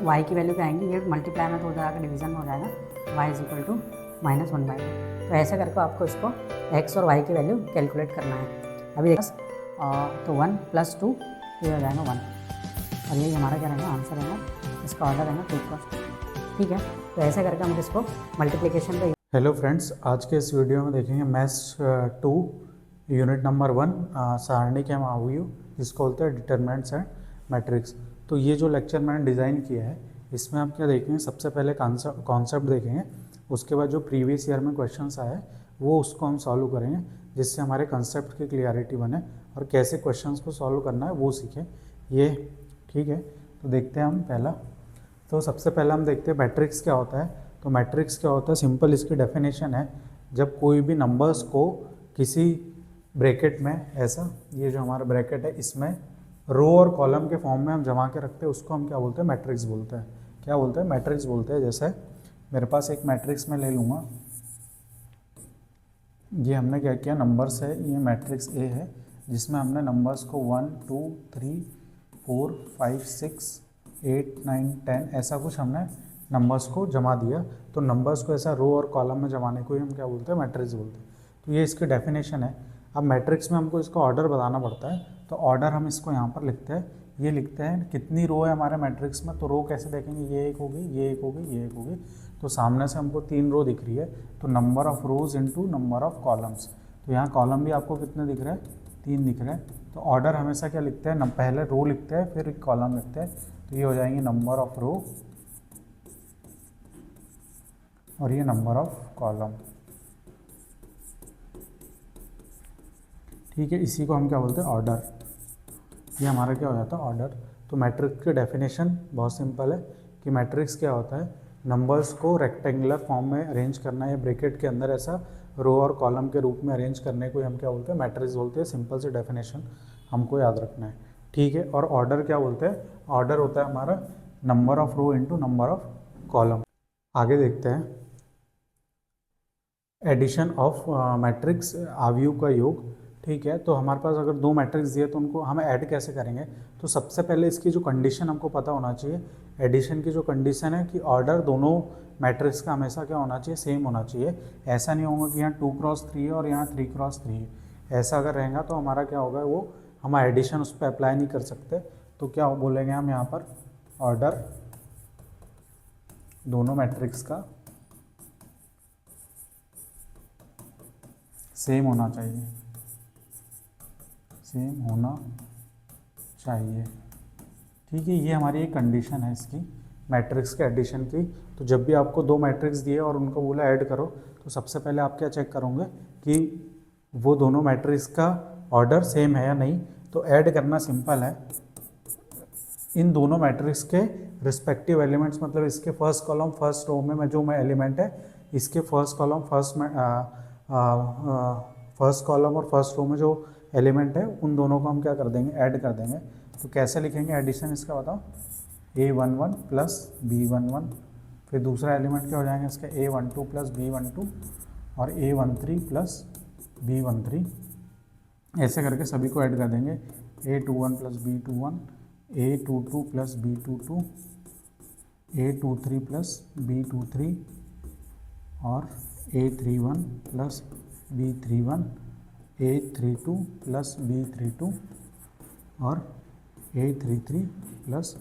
Y की value क्या आएंगी, ये मल्टीप्लाई में तो हो जाएगा, डिवीजन में हो जाएगा, वाई इज इक्वल टू -1/2। तो ऐसे करके आपको इसको एक्स और वाई की वैल्यू कैलकुलेट करना है। अभी देखो तो 1 + 2 ये हो जाएगा 1, और ये हमारा क्या रहेगा आंसर रहेगा, इसका ऑर्डर रहेगा 2 × 2। ठीक है, तो ऐसे करके हम इसको मल्टीप्लिकेशन पे। हेलो फ्रेंड्स, आज के इस वीडियो में देखेंगे मैथ्स 2 यूनिट नंबर 1 सारणी के महाव्यूह, जिसको बोलते हैं डिटरमिनेंट्स एंड मैट्रिक्स। तो ये जो लेक्चर मैंने डिज़ाइन किया है, इसमें आप क्या देखेंगे, सबसे पहले कॉन्सेप्ट देखेंगे, उसके बाद जो प्रीवियस ईयर में क्वेश्चंस आए वो उसको हम सॉल्व करेंगे, जिससे हमारे कंसेप्ट की क्लियरिटी बने और कैसे क्वेश्चंस को सॉल्व करना है वो सीखें ये। ठीक है, तो देखते हैं हम पहला। तो सबसे पहला हम देखते हैं मैट्रिक्स क्या होता है। तो मैट्रिक्स क्या होता है, सिंपल इसकी डेफिनेशन है, जब कोई भी नंबर्स को किसी ब्रैकेट में, ऐसा ये जो हमारा ब्रैकेट है इसमें रो और कॉलम के फॉर्म में हम जमा के रखते हैं, उसको हम क्या बोलते हैं, मैट्रिक्स बोलते हैं। क्या बोलते हैं, मैट्रिक्स बोलते हैं। जैसे मेरे पास एक मैट्रिक्स में ले लूँगा, ये हमने क्या किया, नंबर्स है, ये मैट्रिक्स ए है, जिसमें हमने नंबर्स को 1 2 3 4 5 6 8 9 10 ऐसा कुछ हमने नंबर्स को जमा दिया। तो नंबर्स को ऐसा रो और कॉलम में जमाने को ही हम क्या बोलते हैं, मैट्रिक्स बोलते हैं। तो ये इसकी डेफिनेशन है। अब मैट्रिक्स में हमको इसका ऑर्डर बताना पड़ता है, तो ऑर्डर हम इसको यहाँ पर लिखते हैं। ये लिखते हैं कितनी रो है हमारे मैट्रिक्स में, तो रो कैसे देखेंगे, ये एक होगी, ये एक होगी, ये एक होगी। तो सामने से हमको 3 रो दिख रही है, तो number of rose into number of columns. तो यहाँ कॉलम भी आपको कितने दिख रहे हैं, 3 दिख रहे हैं। तो ऑर्डर हमेशा क्या लिखते हैं, पहले रो लिखते हैं फिर कॉलम लिखते हैं। तो ये हो जाएंगे नंबर ऑफ रो और ये नंबर ऑफ कॉलम। ठीक है, इसी को हम क्या बोलते हैं, ऑर्डर। ये हमारा क्या हो जाता है, ऑर्डर। तो मैट्रिक्स की डेफिनेशन बहुत सिंपल है कि मैट्रिक्स क्या होता है, नंबर्स को रेक्टेंगुलर फॉर्म में अरेंज करना है, ब्रैकेट के अंदर ऐसा रो और कॉलम के रूप में अरेंज करने को हम क्या बोलते हैं, मैट्रिक्स बोलते हैं। सिंपल से डेफिनेशन हमको याद रखना है। ठीक है, और ऑर्डर क्या बोलते हैं, ऑर्डर होता है हमारा number of row into number of column. आगे देखते हैं, एडिशन ऑफ मैट्रिक्स, आव्यूह का योग। ठीक है, तो हमारे पास अगर 2 मैट्रिक्स दिए तो उनको हम ऐड कैसे करेंगे। तो सबसे पहले इसकी जो कंडीशन हमको पता होना चाहिए, एडिशन की जो कंडीशन है कि ऑर्डर दोनों मैट्रिक्स का हमेशा क्या होना चाहिए, सेम होना चाहिए। ऐसा नहीं होगा कि यहाँ 2 × 3 है और यहाँ 3 × 3 है। ऐसा अगर रहेगा तो हमारा क्या होगा, वो हम एडिशन उस पर अप्लाई नहीं कर सकते। तो क्या बोलेंगे हम यहाँ पर, ऑर्डर दोनों मैट्रिक्स का सेम होना चाहिए, सेम होना चाहिए। ठीक है, ये हमारी एक कंडीशन है इसकी, मैट्रिक्स के एडिशन की। तो जब भी आपको 2 मैट्रिक्स दिए और उनको बोला ऐड करो, तो सबसे पहले आप क्या चेक करोगे कि वो दोनों मैट्रिक्स का ऑर्डर सेम है या नहीं। तो ऐड करना सिंपल है, इन दोनों मैट्रिक्स के रिस्पेक्टिव एलिमेंट्स, मतलब इसके फर्स्ट कॉलम फर्स्ट रो में जो मैं एलिमेंट है, इसके फर्स्ट कॉलम फर्स्ट कॉलम और फर्स्ट रो में जो एलिमेंट है, उन दोनों को हम क्या कर देंगे, ऐड कर देंगे। तो कैसे लिखेंगे एडिशन इसका, बताओ, A11 + B11, फिर दूसरा एलिमेंट क्या हो जाएगा इसका, A12 + B12 और A13 + B13। ऐसे करके सभी को ऐड कर देंगे, A21 + B21, A22 + B22, A23 + B23 और A31 + B31, A32 + B32 और A33 +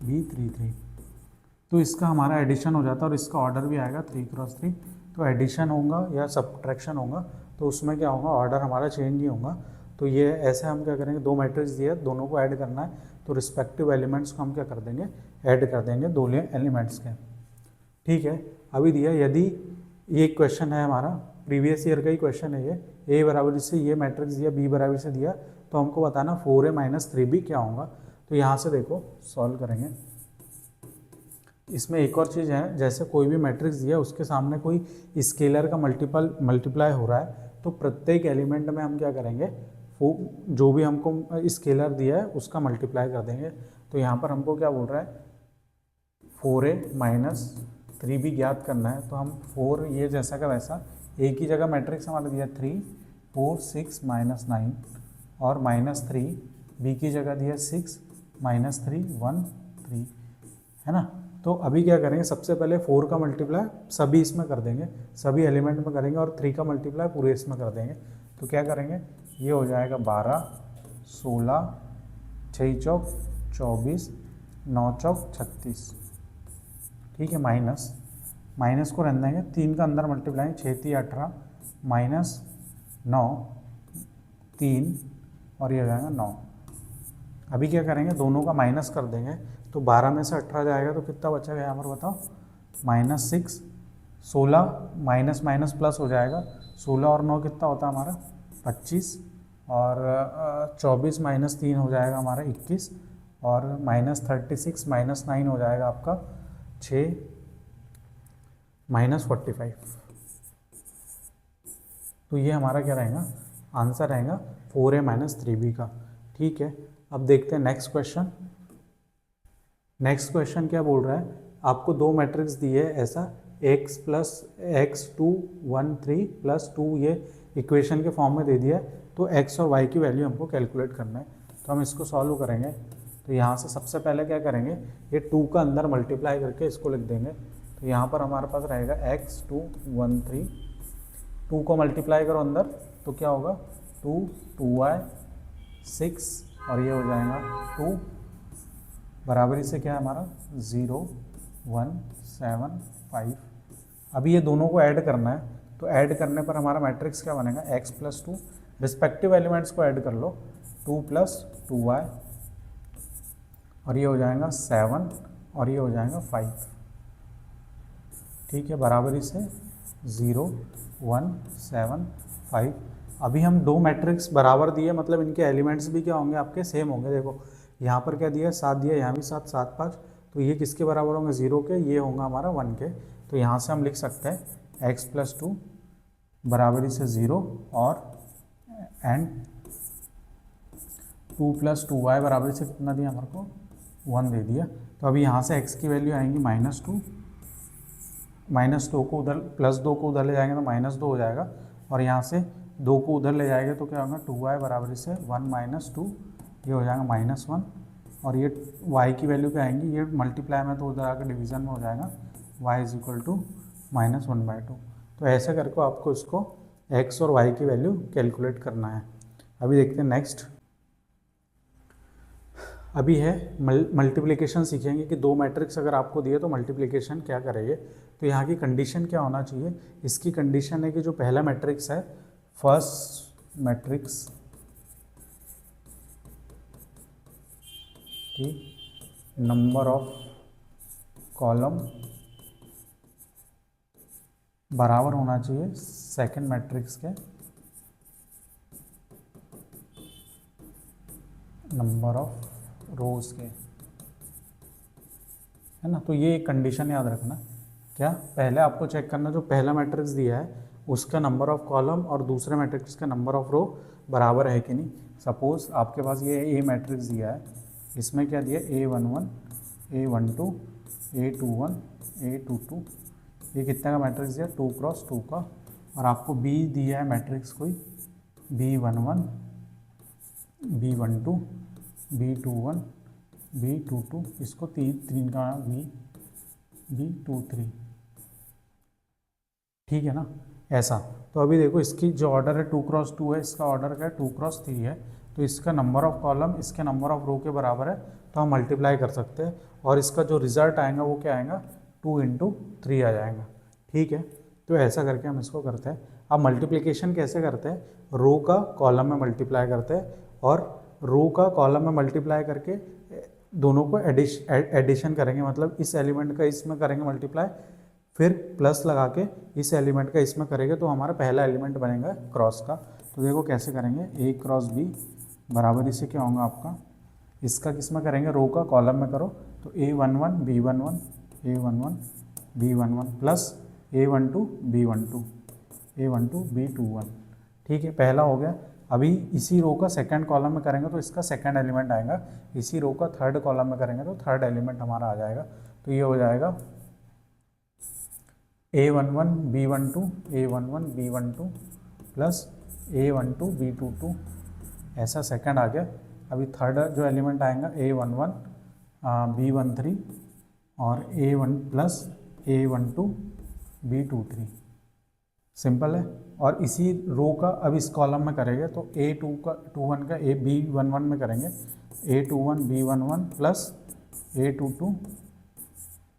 B33। तो इसका हमारा एडिशन हो जाता है और इसका ऑर्डर भी आएगा 3 × 3। तो एडिशन होगा या सब्ट्रैक्शन होगा, तो उसमें क्या होगा, ऑर्डर हमारा चेंज नहीं होगा। तो ये ऐसे हम क्या करेंगे, 2 मैट्रिक्स दिए, दोनों को ऐड करना है, तो रिस्पेक्टिव एलिमेंट्स को हम क्या कर देंगे, ऐड कर देंगे दोनों एलिमेंट्स के। ठीक है, अभी दिया, यदि ये क्वेश्चन है हमारा, प्रीवियस ईयर का ही क्वेश्चन है ये, ए बराबर से ये मैट्रिक्स दिया, बी बराबर से दिया, तो हमको बताना 4a - 3b क्या होगा। तो यहाँ से देखो सॉल्व करेंगे। इसमें एक और चीज़ है, जैसे कोई भी मैट्रिक्स दिया उसके सामने कोई स्केलर का मल्टीप्लाई हो रहा है, तो प्रत्येक एलिमेंट में हम क्या करेंगे, वो जो भी हमको स्केलर दिया है उसका मल्टीप्लाई कर देंगे। तो यहाँ पर हमको क्या बोल रहा है, 4a - 3b ज्ञात करना है। तो हम 4 ये जैसा का वैसा, ए की जगह मैट्रिक्स हमारा दिया 3 4 6 -9 और -3, बी की जगह दिया 6 -3 1 3, है ना। तो अभी क्या करेंगे, सबसे पहले 4 का मल्टीप्लाई सभी इसमें कर देंगे, सभी एलिमेंट में करेंगे, और 3 का मल्टीप्लाई पूरे इसमें कर देंगे। तो क्या करेंगे, ये हो जाएगा 12, 16, 6 चौक 24, 9 चौक 36, ठीक है। माइनस को रहने देंगे, 3 का अंदर मल्टीप्लाई, 6 3 18 माइनस 9 3 और ये हो जाएगा 9। अभी क्या करेंगे, दोनों का माइनस कर देंगे, तो 12 में से 18 जाएगा तो कितना बचेगा यहाँ पर बताओ, -6, 16 माइनस माइनस प्लस हो जाएगा, 16 और 9 कितना होता है हमारा 25, और 24 माइनस 3 हो जाएगा हमारा 21, और -36 माइनस 9 हो जाएगा आपका 6 -45। तो ये हमारा क्या रहेगा, आंसर रहेगा 4a - 3b का, ठीक है। अब देखते हैं नेक्स्ट क्वेश्चन। नेक्स्ट क्वेश्चन क्या बोल रहा है, आपको दो मैट्रिक्स दिए है ऐसा, x + x2 1 3 + 2, ये इक्वेशन के फॉर्म में दे दिया है। तो x और y की वैल्यू हमको कैलकुलेट करना है, तो हम इसको सॉल्व करेंगे। तो यहाँ से सबसे पहले क्या करेंगे, ये 2 का अंदर मल्टीप्लाई करके इसको लिख देंगे। तो यहाँ पर हमारे पास रहेगा x2 1 3, 2 को मल्टीप्लाई करो अंदर, तो क्या होगा 2 2y 6, और ये हो जाएगा 2, बराबरी से क्या है हमारा 0 1 7 5। अभी ये दोनों को ऐड करना है, तो ऐड करने पर हमारा मैट्रिक्स क्या बनेगा, x + 2, रिस्पेक्टिव एलिमेंट्स को ऐड कर लो, 2 + 2y, और ये हो जाएगा 7, और ये हो जाएगा 5, ठीक है, बराबरी से 0 1 7 5। अभी हम दो मैट्रिक्स बराबर दिए, मतलब इनके एलिमेंट्स भी क्या होंगे, आपके सेम होंगे। देखो यहाँ पर क्या दिया है, 7 दिया, यहाँ भी 7 7 5, तो ये किसके बराबर होंगे, 0 के, ये होगा हमारा 1 के। तो यहाँ से हम लिख सकते हैं x + 2 बराबरी से 0, और एंड 2 + 2y बराबरी से कितना दिया हमारे को, 1 दे दिया। तो अभी यहाँ से x की वैल्यू आएंगी -2, -2 को उधर, +2 को उधर ले जाएंगे तो -2 हो जाएगा, और यहाँ से 2 को उधर ले जाएंगे तो क्या होगा, 2y बराबरी से 1 - 2, ये हो जाएगा -1, और ये y की वैल्यू क्या आएंगी, ये मल्टीप्लाई में तो उधर आकर डिवीज़न में हो जाएगा, y = -1/2। तो ऐसे करके आपको इसको x और y की वैल्यू कैलकुलेट करना है। अभी देखते हैं नेक्स्ट। अभी है मल्टीप्लिकेशन सीखेंगे कि दो मैट्रिक्स अगर आपको दिए तो मल्टीप्लिकेशन क्या करेंगे। तो यहाँ की कंडीशन क्या होना चाहिए, इसकी कंडीशन है कि जो पहला मैट्रिक्स है, फर्स्ट मैट्रिक्स की नंबर ऑफ कॉलम बराबर होना चाहिए सेकंड मैट्रिक्स के नंबर ऑफ रोज के, है ना। तो ये एक कंडीशन याद रखना। क्या, पहले आपको चेक करना जो पहला मैट्रिक्स दिया है उसका नंबर ऑफ कॉलम और दूसरे मैट्रिक्स का नंबर ऑफ रो बराबर है कि नहीं। सपोज आपके पास ये ए मैट्रिक्स दिया है, इसमें क्या दिया, A11 A12 A21 A22, ये कितने का मैट्रिक्स दिया, 2 × 2 का। और आपको बी दिया है मैट्रिक्स कोई B11 B12 B21 B22, इसको 3 का B23, ठीक है ना, ऐसा। तो अभी देखो इसकी जो ऑर्डर है 2 × 2 है, इसका ऑर्डर क्या है 2 × 3 है, तो इसका नंबर ऑफ कॉलम इसके नंबर ऑफ रो के बराबर है, तो हम मल्टीप्लाई कर सकते हैं, और इसका जो रिजल्ट आएगा वो क्या आएगा, 2 × 3 आ जाएगा, ठीक है। तो ऐसा करके हम इसको करते हैं। अब मल्टीप्लिकेशन कैसे करते हैं, रो का कॉलम में मल्टीप्लाई करते हैं, और रो का कॉलम में मल्टीप्लाई करके दोनों को एडिशन करेंगे, मतलब इस एलिमेंट का इसमें करेंगे मल्टीप्लाई, फिर प्लस लगा के इस एलिमेंट का इसमें करेंगे, तो हमारा पहला एलिमेंट बनेगा क्रॉस का। तो देखो कैसे करेंगे, A × B बराबरी से क्या होगा आपका, इसका किस में करेंगे, रो का कॉलम में करो, तो A11 B11 A11 B11 plus A12 B12 A12 B21, ठीक है, पहला हो गया। अभी इसी रो का सेकंड कॉलम में करेंगे तो इसका सेकंड एलिमेंट आएगा, इसी रो का थर्ड कॉलम में करेंगे तो थर्ड एलिमेंट हमारा आ जाएगा। तो ये हो जाएगा A11 B12 A11 B12 plus A12 B22, ऐसा सेकंड आ गया। अभी थर्ड जो एलिमेंट आएगा A11 B13 और A1 plus A12 B23, simple है। और इसी रो का अब इस कॉलम में करेंगे तो A21 का B11 में करेंगे A21 B11 plus A22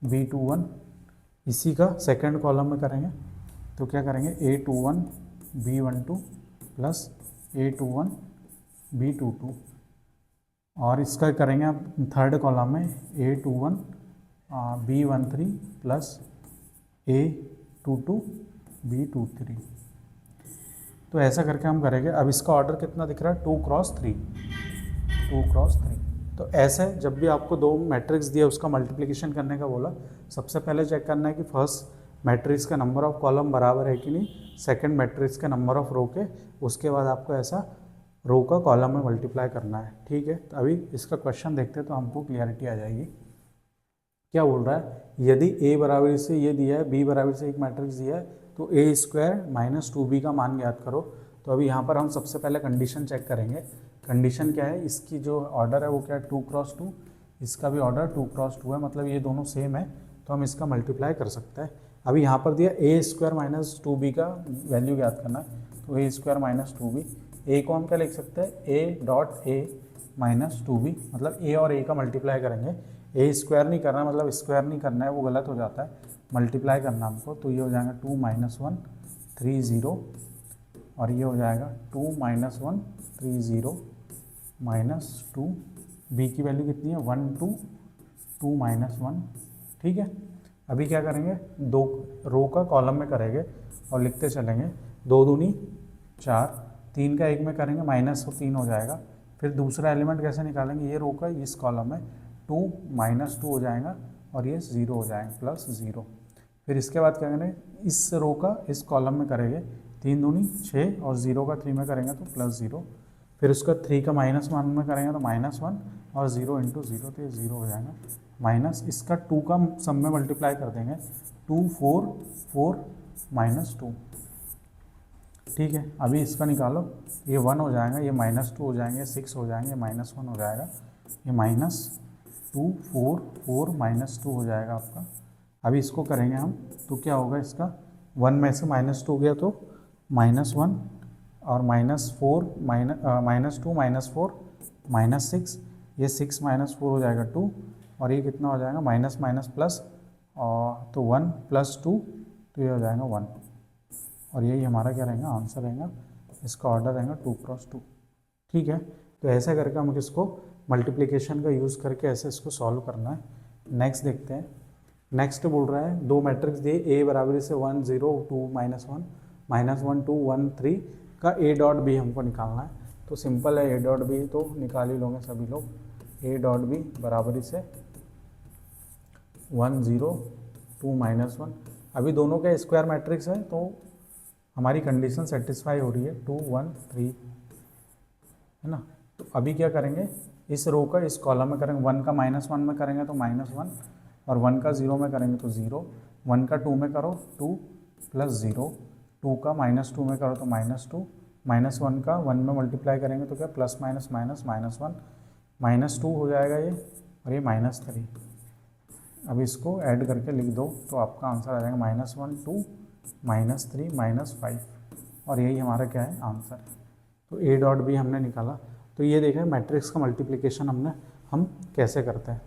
B21, इसी का सेकंड कॉलम में करेंगे तो क्या करेंगे A21 B12 plus A21 B22, और इसका करेंगे आप थर्ड कॉलम में A21 B13 plus A22 B23। तो ऐसा करके हम करेंगे। अब इसका ऑर्डर कितना दिख रहा है 2x3, 2x3। तो ऐसे जब भी आपको दो मैट्रिक्स दिया उसका मल्टीप्लिकेशन करने का बोला, सबसे पहले चेक करना है कि फर्स्ट मैट्रिक्स का नंबर ऑफ कॉलम बराबर है कि नहीं सेकंड मैट्रिक्स के नंबर ऑफ रो के, उसके बाद आपको ऐसा रो का कॉलम में मल्टीप्लाई करना है। ठीक है, तो अभी इसका क्वेश्चन देखते हैं तो हमको क्लियरिटी आ जाएगी। क्या बोल रहा है, यदि a बराबर से ये दिया है, b बराबर से एक मैट्रिक्स दिया है, तो a स्क्वायर माइनस 2b का मान ज्ञात करो। तो अभी यहाँ पर हम सबसे पहले कंडीशन चेक करेंगे। कंडीशन क्या है, इसकी जो ऑर्डर है वो क्या है 2x2, इसका भी ऑर्डर 2x2 है, मतलब ये दोनों सेम है, तो हम इसका मल्टीप्लाई कर सकते हैं। अभी यहाँ पर दिया a स्क्वायर माइनस 2b का वैल्यू ज्ञात करना है, तो a square minus 2b, a को हम क्या लिख सकते हैं a dot a minus 2b, मतलब a और a का मल्टीप्लाई करेंगे। ए स्क्वायर नहीं करना, मतलब स्क्वायर नहीं करना है, वो गलत हो जाता है, मल्टीप्लाई करना हमको। तो ये हो जाएगा 2 - 1 3 0, और ये हो जाएगा 2 - 1 3 0 -2, बी की वैल्यू कितनी है 1 2 2 - 1। ठीक है, अभी क्या करेंगे, दो रो का कॉलम में करेंगे और लिखते चलेंगे, 2 दूनी 4, 3 का 1 में करेंगे माइनस 3 हो जाएगा। फिर दूसरा एलिमेंट कैसे निकालेंगे, ये रो का इस कॉलम में 2 - 2 हो जाएगा और ये 0 हो जाएगा प्लस 0। फिर इसके बाद क्या करेंगे, इस रो का इस कॉलम में करेंगे, 3 दूनी 6 और 0 का 3 में करेंगे तो प्लस 0। फिर उसका 3 का -1 में करेंगे तो -1 और 0 × 0 तो ये 0 हो जाएगा। माइनस इसका 2 का सब में मल्टीप्लाई कर देंगे, 2 4 4 -2। ठीक है, अभी इसका निकालो, ये 1 हो जाएगा, ये -2 हो जाएंगे, 6 हो जाएंगे, -1 हो जाएगा, ये -2 4 4 -2 हो जाएगा आपका। अभी इसको करेंगे हम तो क्या होगा, इसका 1 में से -2 गया तो -1 और -4 -2 -4 -6, ये 6 - 4 हो जाएगा 2, और ये कितना हो जाएगा माइनस माइनस प्लस, और तो 1 + 2 तो ये हो जाएगा 1, और यही हमारा क्या रहेगा आंसर रहेगा, इसका ऑर्डर रहेगा 2x2। ठीक है, तो ऐसा करके हम इसको मल्टीप्लिकेशन का यूज़ करके ऐसे इसको सॉल्व करना है। नेक्स्ट देखते हैं। नेक्स्ट बोल रहा है, दो मैट्रिक्स दिए a बराबर से 1 0 2 -1 -1 2 1 3 का a डॉट b हमको निकालना है। तो सिंपल है, a डॉट b तो निकाल ही लोगे सभी लोग, a डॉट b बराबर से 1 0 2 -1। अभी दोनों के स्क्वायर मैट्रिक्स है तो हमारी कंडीशन सेटिस्फाई हो रही है, 2 1 3 है ना। तो अभी क्या करेंगे, इस रो का इस कॉलम में करेंगे, 1 का -1 में करेंगे तो -1, और 1 का 0 में करेंगे तो 0, 1 का 2 में करो 2 + 0, 2 का -2 में करो तो -2, -1 का 1 में मल्टीप्लाई करेंगे तो क्या प्लस माइनस माइनस -1 -2 हो जाएगा ये, और ये -3। अब इसको ऐड करके लिख दो तो आपका आंसर आ जाएगा -1 2 -3 -5, और यही हमारा क्या है आंसर। तो a डॉट b हमने निकाला। तो ये देखें मैट्रिक्स का मल्टीप्लिकेशन हम कैसे करते हैं।